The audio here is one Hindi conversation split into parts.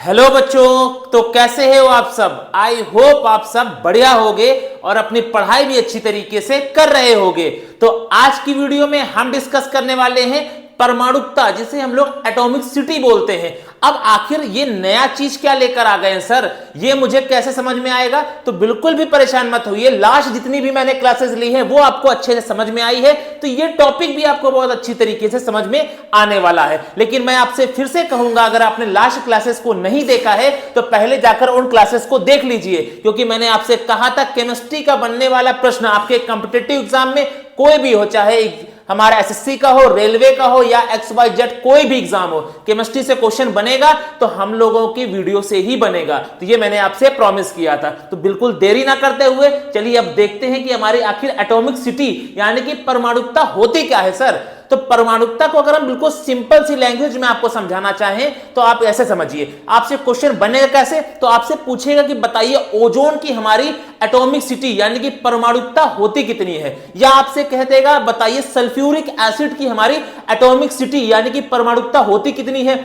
हेलो बच्चों, तो कैसे हो आप सब। आई होप आप सब बढ़िया होगे और अपनी पढ़ाई भी अच्छी तरीके से कर रहे होगे। तो आज की वीडियो में हम डिस्कस करने वाले हैं परमाणुकता, जिसे हम लोग एटॉमिक सिटी बोलते हैं। अब आखिर ये नया चीज क्या लेकर आ गए हैं सर, ये मुझे कैसे समझ में आएगा। तो बिल्कुल भी परेशान मत होइए, लास्ट जितनी भी मैंने क्लासेस ली है वो आपको अच्छे से समझ में आई है, तो ये टॉपिक भी आपको बहुत अच्छी तरीके से समझ में आने वाला है। लेकिन मैं आपसे फिर से कहूंगा, अगर आपने लास्ट क्लासेस को नहीं देखा है तो पहले जाकर उन क्लासेस को देख लीजिए, क्योंकि मैंने आपसे कहा था केमिस्ट्री का बनने वाला प्रश्न आपके कॉम्पिटिटिव एग्जाम में कोई भी हो, चाहे हमारा एसएससी का हो, रेलवे का हो या XYZ कोई भी एग्जाम हो, केमिस्ट्री से क्वेश्चन बनेगा तो हम लोगों की वीडियो से ही बनेगा। तो ये मैंने आपसे प्रॉमिस किया था। तो बिल्कुल देरी ना करते हुए चलिए अब देखते हैं कि हमारी आखिर एटॉमिक सिटी यानी कि परमाणुकता होती क्या है सर। तो परमाणुकता को अगर हम बिल्कुल सिंपल सी लैंग्वेज में आपको समझाना चाहें तो आप ऐसे समझिए। आपसे क्वेश्चन बनेगा कैसे, तो आपसे पूछेगा कि बताइए ओजोन की हमारी एटॉमिक सिटी यानी कि परमाणुकता होती कितनी है, या आपसे कह देगा बताइए सल्फ्यूरिक एसिड की हमारी एटॉमिक सिटी यानी कि परमाणुकता होती कितनी है।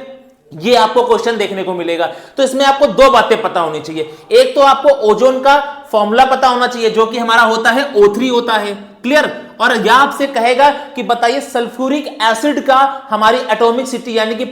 ये आपको क्वेश्चन देखने को मिलेगा। तो इसमें आपको दो बातें पता होनी चाहिए। एक तो आपको ओजोन का फॉर्मूला पता होना चाहिए, जो कि हमारा होता है O3 होता है, क्लियर। और यह आपसे कहेगा कि बताइए सल्फ्यूरिक एसिड का हमारी एटॉमिक सिटी यानी कि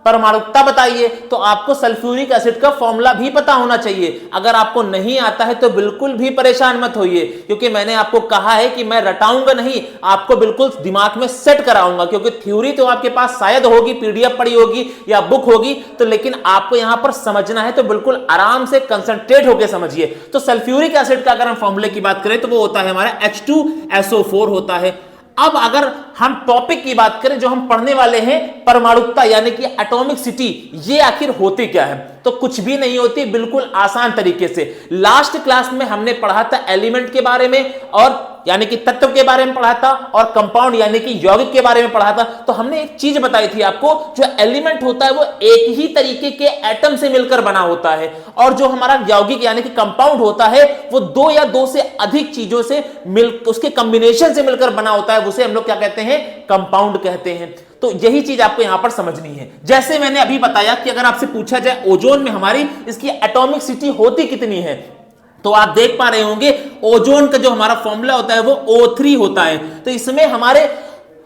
परमाणुकता बताइए, तो आपको सल्फ्यूरिक एसिड का फॉर्मूला भी पता होना चाहिए। अगर आपको नहीं आता है तो बिल्कुल भी परेशान मत होइए, क्योंकि मैंने आपको कहा है कि मैं रटाऊंगा नहीं, आपको बिल्कुल दिमाग में सेट कराऊंगा। क्योंकि थ्योरी तो आपके पास शायद होगी, पीडीएफ पड़ी होगी या बुक होगी, तो लेकिन आपको यहां पर समझना है तो बिल्कुल आराम से कंसंट्रेट होकर समझिए। तो सल्फ्यूरिक एसिड का अगर हम फॉर्मूले की बात करें तो वो होता है हमारा H2SO4 होता है। अब अगर हम टॉपिक की बात करें जो हम पढ़ने वाले हैं, परमाणुकता यानी कि एटॉमिक सिटी, ये आखिर होती क्या है, तो कुछ भी नहीं होती, बिल्कुल आसान तरीके से। लास्ट क्लास में हमने पढ़ा था एलिमेंट के बारे में, और यानी कि तत्व के बारे में पढ़ा था, और कंपाउंड यानी कि यौगिक के बारे में पढ़ा था। तो हमने एक चीज बताई थी आपको, जो एलिमेंट होता है वो एक ही तरीके के एटम से मिलकर बना होता है, और जो हमारा यौगिक यानी कि कंपाउंड होता है वो दो या दो से अधिक चीजों से उसके कॉम्बिनेशन से मिलकर बना होता है, उसे हम लोग क्या कहते हैं, कंपाउंड कहते हैं। तो यही चीज आपको यहां पर समझनी है। जैसे मैंने अभी बताया कि अगर आपसे पूछा जाए ओजोन में हमारी इसकी एटॉमिक सिटी होती कितनी है, तो आप देख पा रहे होंगे ओजोन का जो हमारा फॉर्मूला होता है वो O3 होता है। तो इसमें हमारे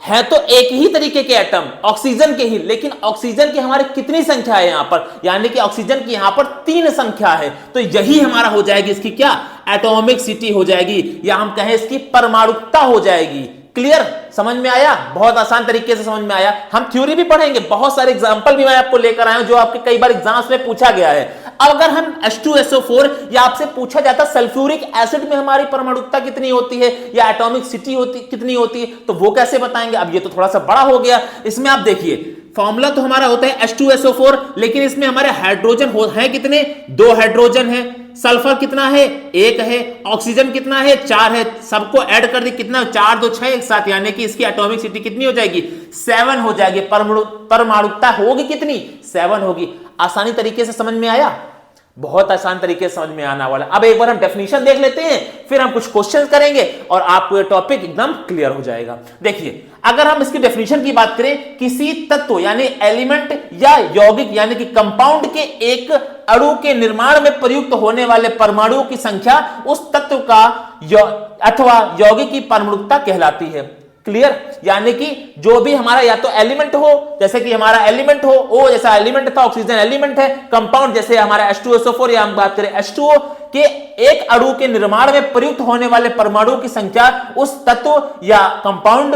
है तो एक ही तरीके के एटम, ऑक्सीजन के ही, लेकिन ऑक्सीजन की हमारी कितनी संख्या है यहां पर, यानी कि ऑक्सीजन की यहां पर 3 संख्या है। तो यही हमारा हो जाएगी इसकी क्या, एटॉमिक सिटी हो जाएगी, या हम कहें इसकी परमाणुकता हो जाएगी। क्लियर, समझ में आया, बहुत आसान तरीके से समझ में आया। हम थ्योरी भी पढ़ेंगे, बहुत सारे एग्जांपल भी मैं आपको लेकर आया हूं जो आपके कई बार एग्जाम्स में पूछा गया है। अब अगर हम H2SO4 या आपसे पूछा जाता सल्फ्यूरिक एसिड में हमारी परमाणुकता कितनी होती है या एटॉमिक सिटी कितनी होती है, तो वो कैसे बताएंगे। अब ये तो थोड़ा सा बड़ा हो गया। इसमें आप देखिए फॉर्मूला तो हमारा होता है H2SO4, लेकिन इसमें हमारे हाइड्रोजन है कितने, 2 हाइड्रोजन है। सल्फर कितना है, 1 है। ऑक्सीजन कितना है, 4 है। सबको ऐड कर दी, कितना, 4 2 6 एक साथ, यानी कि इसकी एटॉमिक सिटी कितनी हो जाएगी, 7 हो जाएगी। परमाणुकता होगी कितनी, 7 होगी। आसानी तरीके से समझ में आया, बहुत आसान तरीके से समझ में आना वाला। अब एक बार हम डेफिनेशन देख लेते हैं, फिर हम कुछ क्वेश्चन करेंगे और आपको ये टॉपिक एकदम क्लियर हो जाएगा। देखिए, अगर हम इसकी डेफिनेशन की बात करें, किसी तत्व यानी एलिमेंट या यौगिक यानी कि कंपाउंड के एक अणु के निर्माण में प्रयुक्त होने वाले परमाणुओं की संख्या उस तत्व का अथवा यौगिक की परमाणुकता कहलाती है। क्लियर, यानी कि जो भी हमारा या तो एलिमेंट हो, जैसे कि हमारा एलिमेंट हो, O जैसा एलिमेंट था, ऑक्सीजन एलिमेंट है। कंपाउंड जैसे हमारा H2SO4 या हम बात करें H2O के एक अणु के निर्माण में प्रयुक्त होने वाले परमाणुओं की संख्या उस तत्व या कंपाउंड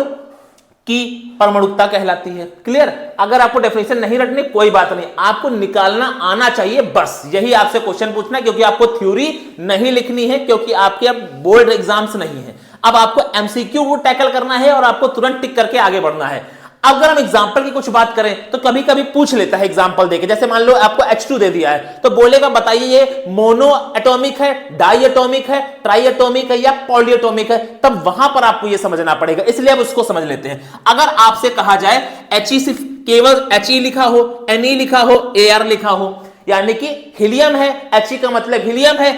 की परमाणुकता कहलाती है। क्लियर, अगर आपको डेफिनेशन नहीं रटनी कोई बात नहीं, आपको निकालना आना चाहिए, बस यही आपसे क्वेश्चन पूछना है, क्योंकि आपको थ्योरी नहीं लिखनी है, क्योंकि आपके अब बोर्ड एग्जाम्स नहीं है। अब आपको एमसीक्यू को टैकल करना है और आपको तुरंत टिक करके आगे बढ़ना है। अगर हम एग्जांपल की कुछ बात करें तो कभी कभी पूछ लेता है एग्जांपल देके, जैसे मान लो आपको H2 दे दिया है तो बोलेगा बताइए ये मोनो एटॉमिक है, डाई एटॉमिक है, ट्राई एटॉमिक है या पॉली एटॉमिक है। तब वहां पर आपको ये समझना पड़ेगा, इसलिए अब उसको समझ लेते हैं। अगर आपसे कहा जाए He सिर्फ केवल He लिखा हो, Ne लिखा हो, Ar लिखा हो, यानी कि हीलियम है, He का मतलब हीलियम है,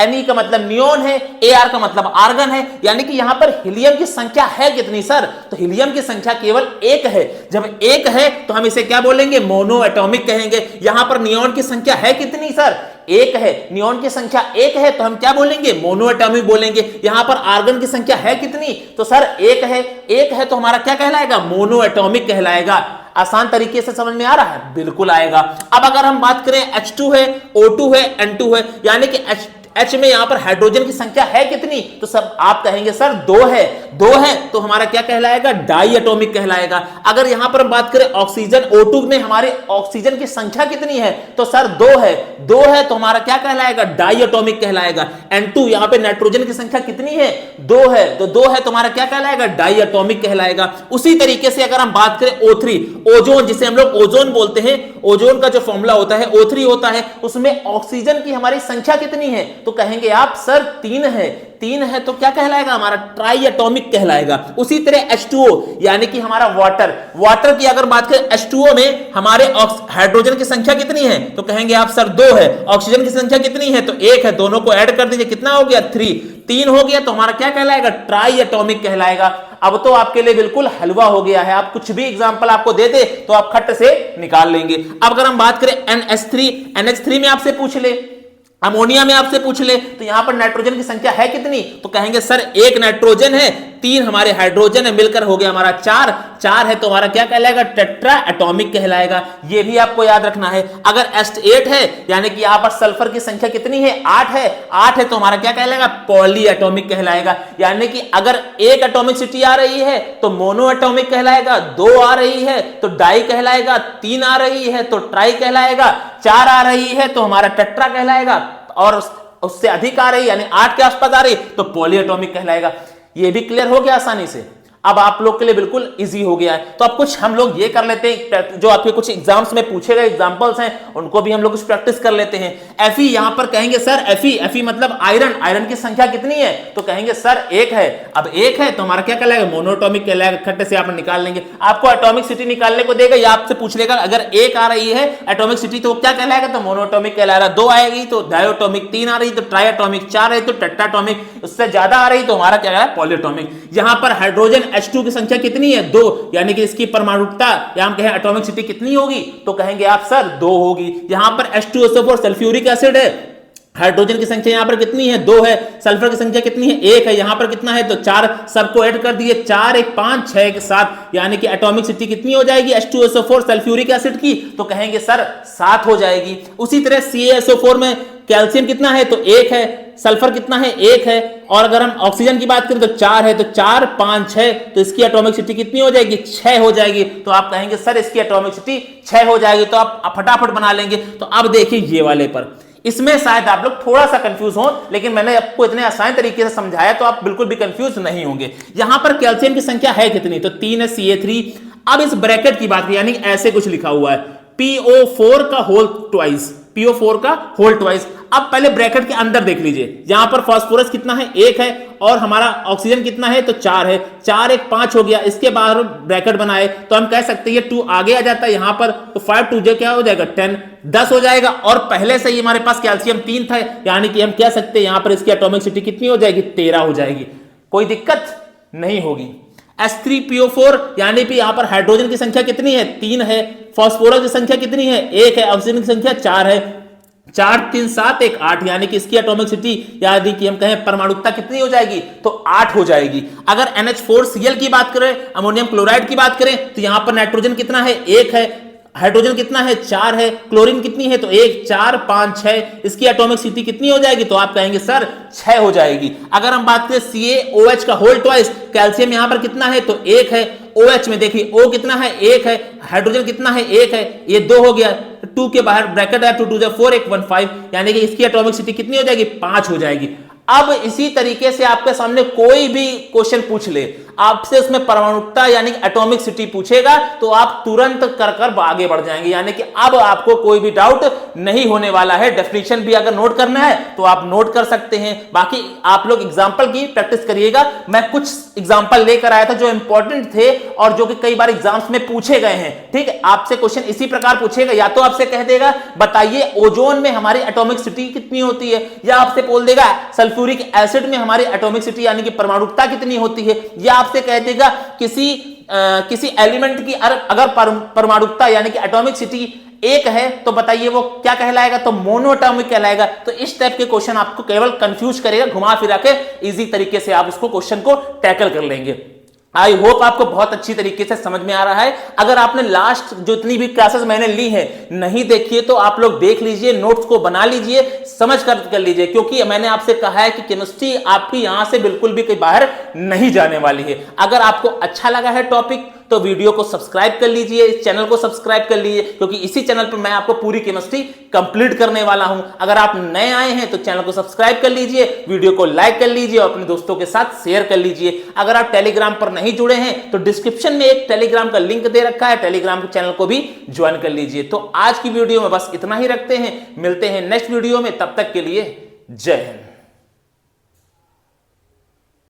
Ne का मतलब नियोन है, Ar का मतलब आर्गन है। यानी कि यहां पर हीलियम की संख्या है कितनी सर? तो हीलियम की संख्या केवल एक है। जब एक है तो हम इसे क्या बोलेंगे? मोनो एटॉमिक कहेंगे। यहां पर नियोन की संख्या है कितनी सर? एक है। नियोन की संख्या एक है तो हम क्या बोलेंगे? मोनो एटॉमिक बोलेंगे। यहां पर आर्गन की संख्या है कितनी? तो सर एक है। एक है तो हमारा क्या कहलाएगा? मोनो एटॉमिक कहलाएगा। आसान तरीके से समझ में आ रहा है? बिल्कुल आएगा। अब अगर हम बात करें H2 है, O2 है, N2 है, यानी कि H में यहां पर हाइड्रोजन की संख्या है कितनी? तो सब आप कहेंगे सर 2 है। 2 है तो हमारा क्या कहलाएगा? डाई एटॉमिक कहलाएगा। अगर यहां पर हम बात करें ऑक्सीजन, O2 में हमारे ऑक्सीजन की संख्या कितनी है? तो सर 2 है। 2 है तो हमारा क्या कहलाएगा? डाई एटॉमिक कहलाएगा। N2 यहां पे नाइट्रोजन की संख्या कितनी है? 2 है। तो 2 है तो हमारा क्या कहलाएगा? डाई एटॉमिक कहलाएगा। उसी तरीके से अगर हम बात करें O3, ओजोन, जिसे हम लोग ओजोन बोलते हैं, ओजोन का जो फॉर्मूला होता है O3 होता है, उसमें ऑक्सीजन की हमारी संख्या कितनी है? तो कहेंगे आप सर 3 है। 3 है तो क्या कहलाएगा? हमारा ट्राई एटॉमिक कहलाएगा। उसी तरह H2O यानी कि हमारा वाटर, वाटर की अगर बात करें H2O में हमारे हाइड्रोजन की संख्या कितनी है? तो कहेंगे आप सर 2 है। ऑक्सीजन की संख्या कितनी है? तो 1 है। दोनों को ऐड कर दीजिए, कितना हो गया? 3 हो गया तो हमारा क्या कहलाएगा? ट्राई एटॉमिक कहलाएगा। अब तो आपके लिए बिल्कुल हलवा हो गया है। आप कुछ भी एग्जांपल आपको दे दे तो आप खट से निकाल लेंगे। अब अगर हम बात करें NH3 में आपसे पूछ ले, अमोनिया में आपसे पूछ ले, तो यहां पर नाइट्रोजन की संख्या है कितनी? तो कहेंगे सर 1 नाइट्रोजन है, 3 हमारे हाइड्रोजन है, मिलकर हो गया हमारा 4 है तो हमारा क्या कहलाएगा? टेट्रा एटॉमिक कहलाएगा। ये भी आपको याद रखना है। अगर H8 है यानी कि यहां पर सल्फर की संख्या कितनी है? 8 है। 8 है तो हमारा क्या कहलाएगा? पॉली एटॉमिक कहलाएगा। यानी कि अगर एक एटॉमिक सिटी आ रही है तो मोनो एटॉमिक कहलाएगा, 2 आ रही है तो डाई कहलाएगा, 3 आ रही है तो ट्राई कहलाएगा, 4 आ रही है तो हमारा टेट्रा कहलाएगा, और उससे अधिक आ रही यानी 8 के आसपास आ रही तो पॉली एटॉमिक कहलाएगा। ये भी क्लियर हो गया आसानी से। अब आप लोग के लिए बिल्कुल इजी हो गया है। तो अब कुछ हम लोग ये कर लेते हैं, जो आपके कुछ एग्जाम्स में पूछे गए एग्जांपल्स हैं उनको भी हम लोग कुछ प्रैक्टिस कर लेते हैं। Fe यहां पर कहेंगे सर Fe मतलब आयरन, आयरन की संख्या कितनी है? तो कहेंगे सर 1 है। अब 1 है तो हमारा क्या कहलाएगा? मोनोएटॉमिक कहलाएगा। खट्टे से आप निकाल लेंगे। आपको एटॉमिक सिटी निकालने को देगा या आपसे पूछ लेगा अगर 1 आ रही है एटॉमिक सिटी तो क्या कहलाएगा? तो मोनोएटॉमिक कहलाएगा। 2 आएगी तो डायटोमिक, 3 आ रही तो ट्राइएटॉमिक, 4 आ रही तो टेट्राटॉमिक, उससे ज्यादा आ रही तो हमारा क्या है? पॉलीएटॉमिक। यहां पर हाइड्रोजन H2 की संख्या कितनी है? 2, यानी कि इसकी परमाणुकता या हम कहें एटॉमिक सिटी कितनी होगी? तो कहेंगे आप सर 2 होगी। यहां पर H2SO4 सल्फ्यूरिक एसिड है, हाइड्रोजन की संख्या यहां पर कितनी है? 2 है। सल्फर की संख्या कितनी है? 1 है। यहां पर कितना है? तो 4, सबको ऐड कर दिए, 4 1 5 6 1 7, यानी कि एटॉमिक सिटी कितनी हो जाएगी H2SO4 सल्फ्यूरिक एसिड की? तो कहेंगे सर 7 हो जाएगी। उसी तरह CaSO4 में कैल्शियम कितना है? तो 1 है। सल्फर कितना है? 1 है। और अगर हम ऑक्सीजन की बात करें तो 4 है, तो 4 5 6, तो इसकी एटॉमिक सिटी कितनी हो जाएगी? 6 हो जाएगी। तो आप कहेंगे सर इसकी एटॉमिक सिटी 6 हो जाएगी। तो आप फटाफट बना लेंगे। तो अब देखिए ये वाले पर, इसमें शायद आप लोग थोड़ा सा कंफ्यूज हो, लेकिन मैंने आपको इतने आसान तरीके से समझाया तो आप बिल्कुल भी कंफ्यूज नहीं होंगे। यहां पर कैल्शियम की संख्या है कितनी? तो 3 है, Ca3। अब इस ब्रैकेट की बात यानी ऐसे कुछ लिखा हुआ है PO4 का होल ट्वाइस, PO4 का होल ट्वाइस। अब पहले ब्रैकेट के अंदर देख लीजिए, यहां पर फास्फोरस कितना है? 1 है। और हमारा ऑक्सीजन कितना है? तो 4 है। 4 1 5 हो गया। इसके बाहर ब्रैकेट बनाए तो हम कह सकते हैं 2 आगे आ जाता है यहां पर, तो 5 2 जो क्या हो जाएगा? 10 हो जाएगा। और पहले से ही हमारे पास कैल्शियम 3 था, यानी कि हम कह सकते हैं यहां पर इसकी एटॉमिक सिटी कितनी हो जाएगी? 13 हो जाएगी। कोई दिक्कत नहीं होगी। H3PO4 यानी कि यहां पर हाइड्रोजन की संख्या कितनी है? 3 है। फास्फोरस की संख्या कितनी है? 1 है। ऑक्सीजन की संख्या 4 है। 4 3 7 1 8, यानी कि इसकी एटॉमिक सिटी यानी कि हम कहें परमाणुकता कितनी हो जाएगी? तो 8 हो जाएगी। अगर NH4Cl की बात करें, अमोनियम क्लोराइड की बात करें, तो यहां पर नाइट्रोजन कितना है? 1 है। हाइड्रोजन कितना है? 4 है। क्लोरीन कितनी है? तो 1 4 5 6, इसकी एटॉमिक सिटी कितनी हो जाएगी? तो आप कहेंगे सर 6 हो जाएगी। अगर हम बात करें CaOH का होल ट्वाइस, कैल्शियम यहां पर कितना है? तो 1 है। OH में देखिए O कितना है? 1 है। हाइड्रोजन कितना है? 1 है। ये 2 हो गया। 2 के बाहर ब्रैकेट है, 2 2 4 1 1 5, यानी कि इसकी एटॉमिक सिटी कितनी हो जाएगी? 5 हो जाएगी। अब इसी तरीके से आपके सामने कोई भी क्वेश्चन पूछ ले, आपसे उसमें परमाणुकता यानी एटॉमिसिटी पूछेगा तो आप तुरंत कर आगे बढ़ जाएंगे, यानी कि अब आपको कोई भी डाउट नहीं होने वाला है। डेफिनेशन भी अगर नोट करना है तो आप नोट कर सकते हैं, बाकी आप लोग एग्जांपल की प्रैक्टिस करिएगा। मैं कुछ एग्जांपल लेकर आया था जो इंपॉर्टेंट थे और जो कि कई बार एग्जाम्स में पूछे गए हैं। ठीक है, आपसे क्वेश्चन इसी प्रकार पूछेगा, या तो आपसे कह देगा बताइए ओजोन में हमारी एटॉमिक सिटी कितनी होती है, या आपसे बोल देगा सल्फ्यूरिक एसिड में हमारी एटॉमिक सिटी यानी कि परमाणुकता कितनी होती है, या आपसे कह देगा किसी एलिमेंट की अगर परमाणुकता यानी कि एटॉमिक सिटी एक है तो बताइए वो क्या कहलाएगा, तो मोनोएटॉमिक कहलाएगा। तो इस टाइप के क्वेश्चन आपको केवल कंफ्यूज करेगा, घुमा फिरा के इजी तरीके से आप उसको क्वेश्चन को टैकल कर लेंगे। आई होप आपको बहुत अच्छी तरीके से समझ में आ रहा है। अगर आपने लास्ट जो इतनी भी क्लासेस मैंने ली है नहीं देखी है तो आप लोग देख लीजिए, नोट्स को बना लीजिए, समझ कर लीजिए, क्योंकि मैंने आपसे कहा है कि केमिस्ट्री आपकी यहां से बिल्कुल भी कहीं बाहर नहीं जाने वाली है। अगर आपको अच्छा लगा है टॉपिक तो वीडियो को सब्सक्राइब कर लीजिए, इस चैनल को सब्सक्राइब कर लीजिए, क्योंकि इसी चैनल पर मैं आपको पूरी केमिस्ट्री कंप्लीट करने वाला हूं। अगर आप नए आए हैं तो चैनल को सब्सक्राइब कर लीजिए, वीडियो को लाइक कर लीजिए और अपने दोस्तों के साथ शेयर कर लीजिए। अगर आप टेलीग्राम पर नहीं जुड़े हैं तो डिस्क्रिप्शन में एक टेलीग्राम का लिंक दे रखा है, टेलीग्राम चैनल को भी ज्वाइन कर लीजिए। तो आज की वीडियो में बस इतना ही रखते हैं, मिलते हैं नेक्स्ट वीडियो में, तब तक के लिए जय हिंद।